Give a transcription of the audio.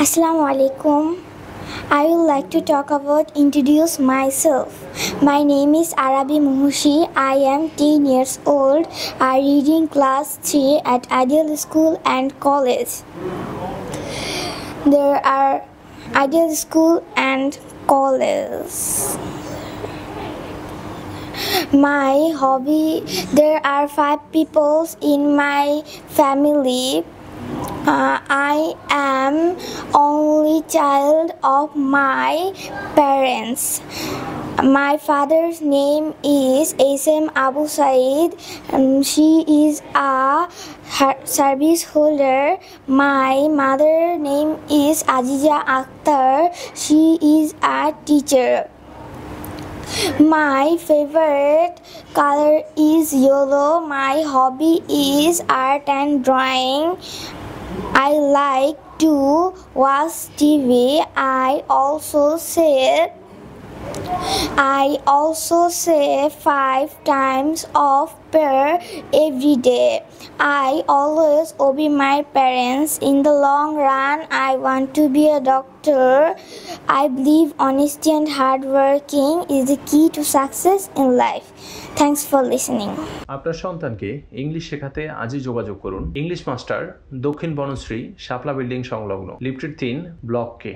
Assalamu alaikum. I would like to talk about introduce myself. My name is Arabi Muhushi. I am 10 years old. I read in class 3 at Ideal School and College. There are Ideal School and College. My hobby, there are 5 people in my family. I am only child of my parents. My father's name is SM Abu Said. She is a service holder. My mother's name is Aziza Akhtar. She is a teacher. My favorite color is yellow. My hobby is art and drawing. I like to watch TV. I also say 5 times of prayer every day. I always obey my parents. In the long run, I want to be a doctor. I believe honesty and hard working is the key to success in life. Thanks for listening. আপনার সন্তানকে English শেখাতে আজই যোগাযোগ করুন English master, দক্ষিণ বনশ্রী, শাপলা building সংলগ্ন, lifted 3, block কে।